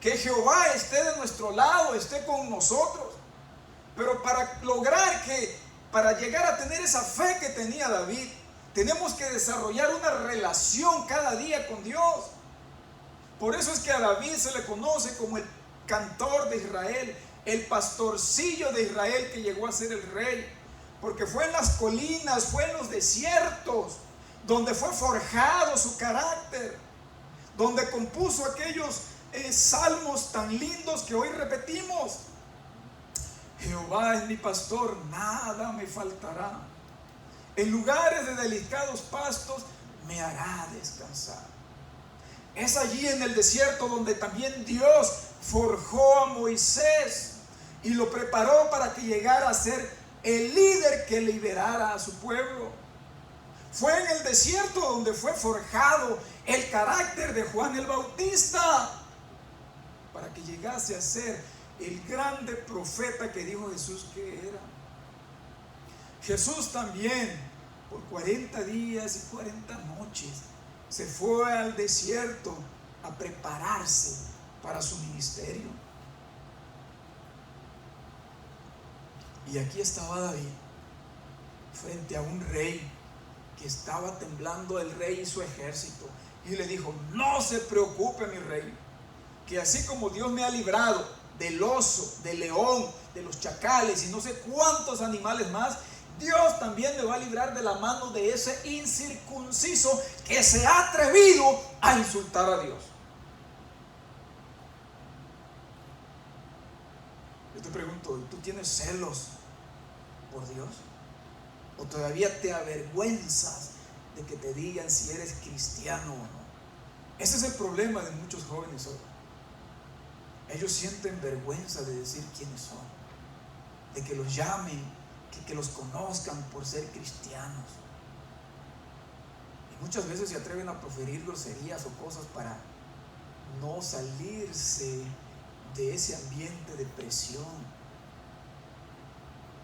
que Jehová esté de nuestro lado, esté con nosotros. Pero para llegar a tener esa fe que tenía David, tenemos que desarrollar una relación cada día con Dios. Por eso es que a David se le conoce como el cantor de Israel, el pastorcillo de Israel que llegó a ser el rey. Porque fue en las colinas, fue en los desiertos, donde fue forjado su carácter, donde compuso aquellos salmos tan lindos que hoy repetimos. Jehová es mi pastor, nada me faltará. En lugares de delicados pastos me hará descansar. Es allí en el desierto donde también Dios forjó a Moisés y lo preparó para que llegara a ser el líder que liberara a su pueblo. Fue en el desierto donde fue forjado el carácter de Juan el Bautista para que llegase a ser el grande profeta que dijo Jesús que era. Jesús también por 40 días y 40 noches se fue al desierto a prepararse para su ministerio. Y aquí estaba David frente a un rey que estaba temblando, el rey y su ejército, y le dijo: no se preocupe, mi rey, que así como Dios me ha librado del oso, del león, de los chacales y no sé cuántos animales más, Dios también me va a librar de la mano de ese incircunciso que se ha atrevido a insultar a Dios. Yo te pregunto, ¿tú tienes celos por Dios? ¿O todavía te avergüenzas de que te digan si eres cristiano o no? Ese es el problema de muchos jóvenes hoy. Ellos sienten vergüenza de decir quiénes son, de que los llamen, que los conozcan por ser cristianos. Y muchas veces se atreven a proferir groserías o cosas para no salirse de ese ambiente de presión.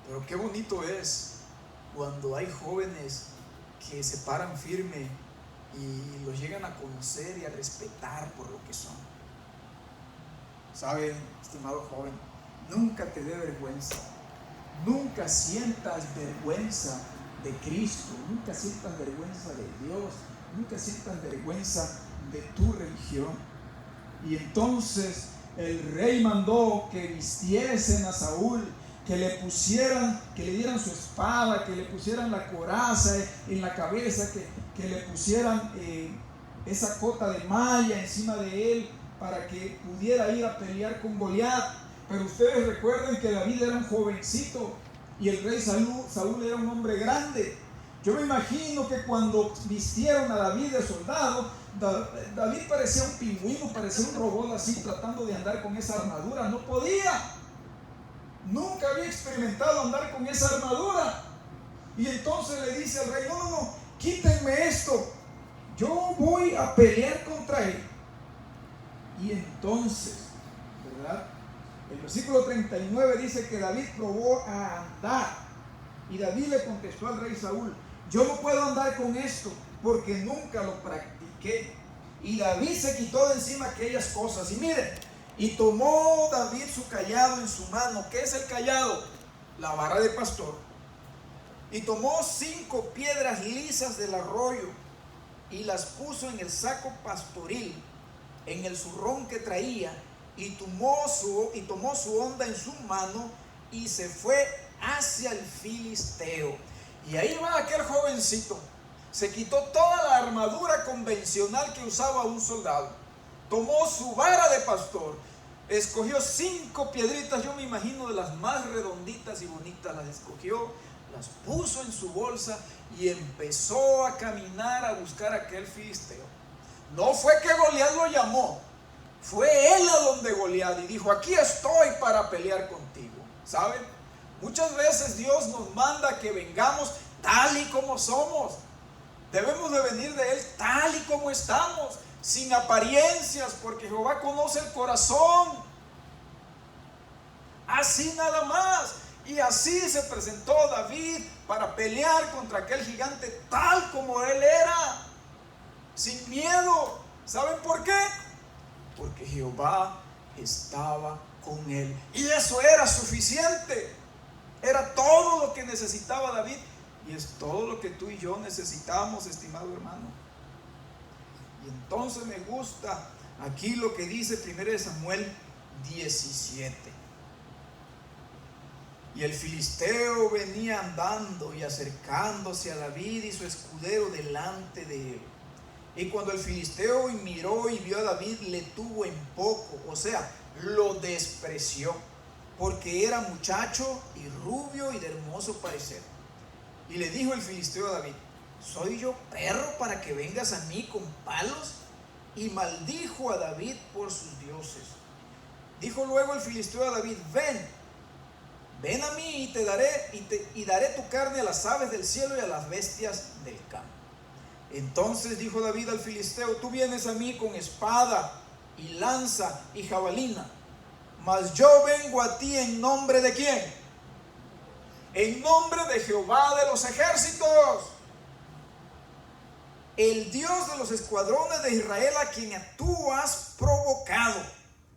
Pero qué bonito es cuando hay jóvenes que se paran firme y los llegan a conocer y a respetar por lo que son. ¿Saben, estimado joven? Nunca te dé vergüenza. Nunca sientas vergüenza de Cristo, nunca sientas vergüenza de Dios, nunca sientas vergüenza de tu religión. Y entonces el rey mandó que vistiesen a Saúl, que le pusieran, que le dieran su espada, que le pusieran la coraza en la cabeza, que le pusieran esa cota de malla encima de él para que pudiera ir a pelear con Goliat. Pero ustedes recuerden que David era un jovencito y el rey Saúl era un hombre grande. Yo me imagino que cuando vistieron a David de soldado, David parecía un pingüino, parecía un robot así, tratando de andar con esa armadura. No podía. Nunca había experimentado andar con esa armadura. Y entonces le dice al rey: no, quítenme esto. Yo voy a pelear contra él. Y entonces, ¿verdad? El versículo 39 dice que David probó a andar. Y David le contestó al rey Saúl: yo no puedo andar con esto porque nunca lo practiqué. Y David se quitó de encima aquellas cosas. Y miren, y tomó David su cayado en su mano. ¿Qué es el cayado? La vara de pastor. Y tomó 5 piedras lisas del arroyo y las puso en el saco pastoril, en el zurrón que traía. Y tomó su honda en su mano y se fue hacia el filisteo. Y ahí va aquel jovencito. Se quitó toda la armadura convencional que usaba un soldado. Tomó su vara de pastor. Escogió 5 piedritas, yo me imagino de las más redonditas y bonitas. Las escogió, las puso en su bolsa y empezó a caminar a buscar a aquel filisteo. No fue que Goliat lo llamó. Fue él a donde Goliat y dijo: aquí estoy para pelear contigo. ¿Saben? Muchas veces Dios nos manda que vengamos tal y como somos. Debemos de venir de Él tal y como estamos, sin apariencias, porque Jehová conoce el corazón. Así nada más. Y así se presentó David para pelear contra aquel gigante tal como él era, sin miedo. ¿Saben por qué? Porque Jehová estaba con él. Y eso era suficiente. Era todo lo que necesitaba David. Y es todo lo que tú y yo necesitamos, estimado hermano. Y entonces me gusta aquí lo que dice 1 Samuel 17. Y el filisteo venía andando y acercándose a David y su escudero delante de él. Y cuando el filisteo miró y vio a David, le tuvo en poco, o sea, lo despreció, porque era muchacho y rubio y de hermoso parecer. Y le dijo el filisteo a David: ¿soy yo perro para que vengas a mí con palos? Y maldijo a David por sus dioses. Dijo luego el filisteo a David: ven a mí y te daré y daré tu carne a las aves del cielo y a las bestias del campo. Entonces dijo David al filisteo: tú vienes a mí con espada y lanza y jabalina, mas yo vengo a ti en nombre de ¿quién? En nombre de Jehová de los ejércitos, el Dios de los escuadrones de Israel, a quien tú has provocado.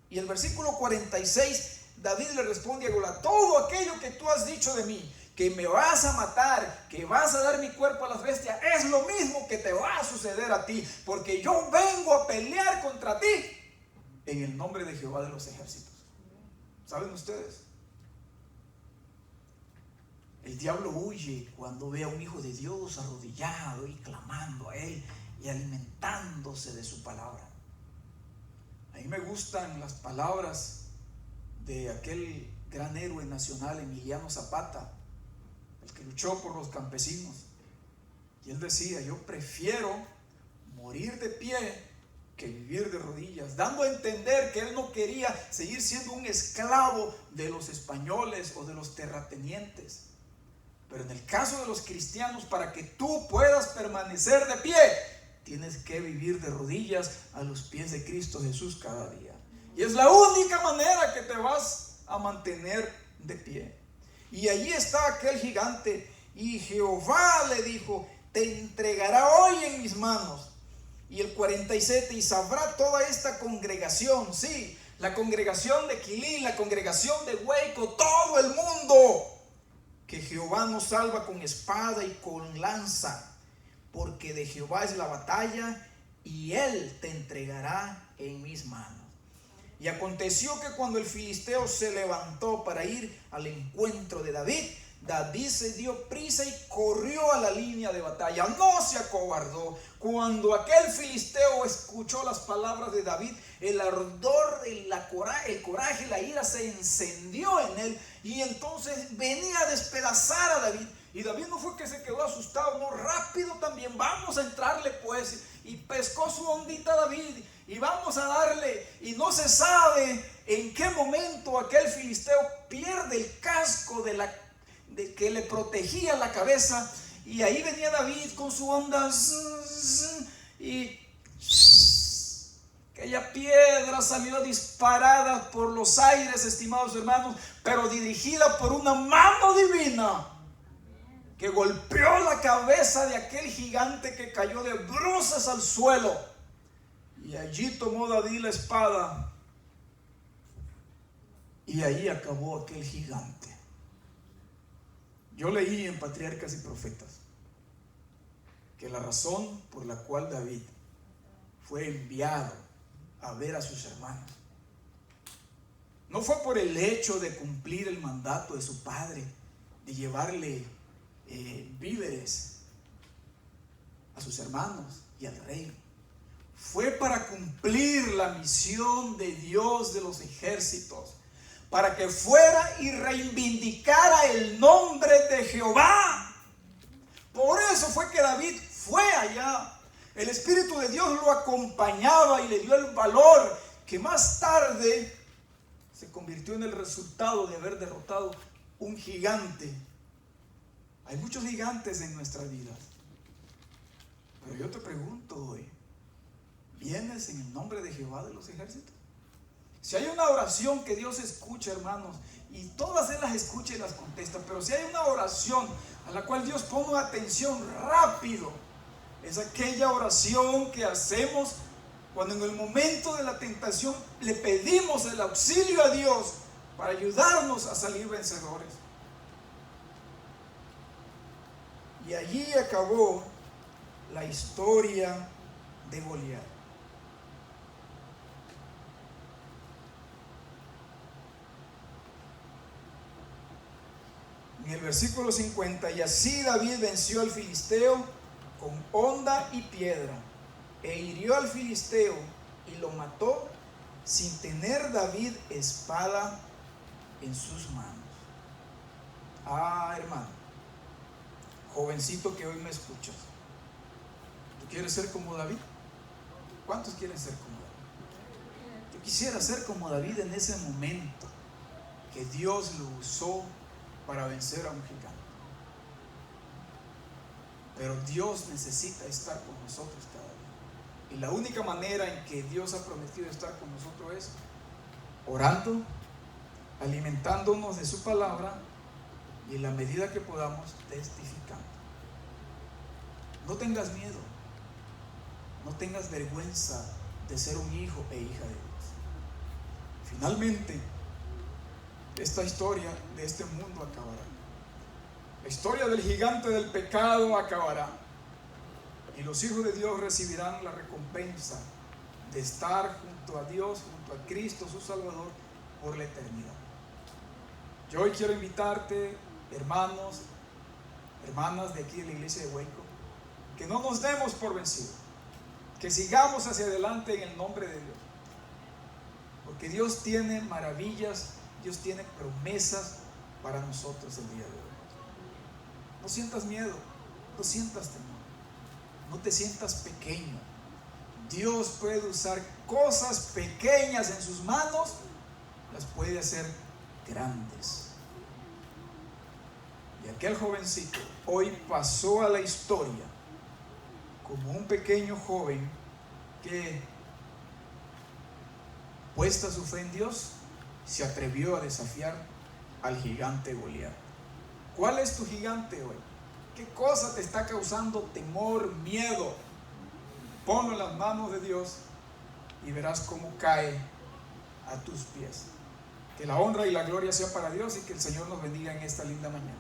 Y el versículo 46, David le responde a Goliat: todo aquello que tú has dicho de mí, que me vas a matar, que vas a dar mi cuerpo a las bestias, es lo mismo que te va a suceder a ti, porque yo vengo a pelear contra ti en el nombre de Jehová de los ejércitos. ¿Saben ustedes? El diablo huye cuando ve a un hijo de Dios arrodillado y clamando a él y alimentándose de su palabra. A mí me gustan las palabras de aquel gran héroe nacional, Emiliano Zapata, el que luchó por los campesinos. Y él decía: yo prefiero morir de pie que vivir de rodillas, dando a entender que él no quería seguir siendo un esclavo de los españoles o de los terratenientes. Pero en el caso de los cristianos, para que tú puedas permanecer de pie, tienes que vivir de rodillas a los pies de Cristo Jesús cada día. Y es la única manera que te vas a mantener de pie. Y allí está aquel gigante, y Jehová le dijo: te entregará hoy en mis manos. Y el 47, y sabrá toda esta congregación, sí, la congregación de Quilín, la congregación de Hueco, todo el mundo, que Jehová nos salva con espada y con lanza, porque de Jehová es la batalla, y él te entregará en mis manos. Y aconteció que cuando el filisteo se levantó para ir al encuentro de David, David se dio prisa y corrió a la línea de batalla, no se acobardó. Cuando aquel filisteo escuchó las palabras de David, el ardor, el coraje, la ira se encendió en él, y entonces venía a despedazar a David. Y David no fue que se quedó asustado, no, rápido también, vamos a entrarle pues. Y pescó su ondita David, y vamos a darle. Y no se sabe en qué momento aquel filisteo pierde el casco de que le protegía la cabeza, y ahí venía David con su onda, y aquella piedra salió disparada por los aires, estimados hermanos, pero dirigida por una mano divina que golpeó la cabeza de aquel gigante, que cayó de bruces al suelo. Y allí tomó David la espada, y ahí acabó aquel gigante. Yo leí en Patriarcas y Profetas que la razón por la cual David fue enviado a ver a sus hermanos no fue por el hecho de cumplir el mandato de su padre, de llevarle víveres a sus hermanos y al rey. Fue para cumplir la misión de Dios de los ejércitos, para que fuera y reivindicara el nombre de Jehová. Por eso fue que David fue allá. El Espíritu de Dios lo acompañaba y le dio el valor que más tarde se convirtió en el resultado de haber derrotado un gigante. Hay muchos gigantes en nuestras vidas, pero yo te pregunto hoy: ¿vienes en el nombre de Jehová de los ejércitos? Si hay una oración que Dios escucha, hermanos, y todas Él las escucha y las contesta, pero si hay una oración a la cual Dios pone atención rápido, es aquella oración que hacemos cuando en el momento de la tentación le pedimos el auxilio a Dios para ayudarnos a salir vencedores. Y allí acabó la historia de Goliat. En el versículo 50, y así David venció al filisteo con honda y piedra, e hirió al filisteo y lo mató, sin tener David espada en sus manos. Ah, hermano, jovencito que hoy me escuchas, ¿tú quieres ser como David? ¿Cuántos quieren ser como David? Yo quisiera ser como David en ese momento que Dios lo usó para vencer a un gigante. Pero Dios necesita estar con nosotros cada día. Y la única manera en que Dios ha prometido estar con nosotros es orando, alimentándonos de su palabra y en la medida que podamos testificando. No tengas miedo, no tengas vergüenza de ser un hijo e hija de Dios. Finalmente, esta historia de este mundo acabará. La historia del gigante del pecado acabará. Y los hijos de Dios recibirán la recompensa de estar junto a Dios, junto a Cristo, su Salvador, por la eternidad. Yo hoy quiero invitarte, hermanos, hermanas de aquí de la iglesia de Hueco, que no nos demos por vencidos, que sigamos hacia adelante en el nombre de Dios. Porque Dios tiene maravillas, Dios tiene promesas para nosotros el día de hoy. No sientas miedo, no sientas temor, no te sientas pequeño. Dios puede usar cosas pequeñas en sus manos, las puede hacer grandes. Y aquel jovencito hoy pasó a la historia como un pequeño joven que, puesta su fe en Dios, se atrevió a desafiar al gigante Goliat. ¿Cuál es tu gigante hoy? ¿Qué cosa te está causando temor, miedo? Ponlo en las manos de Dios y verás cómo cae a tus pies. Que la honra y la gloria sea para Dios y que el Señor nos bendiga en esta linda mañana.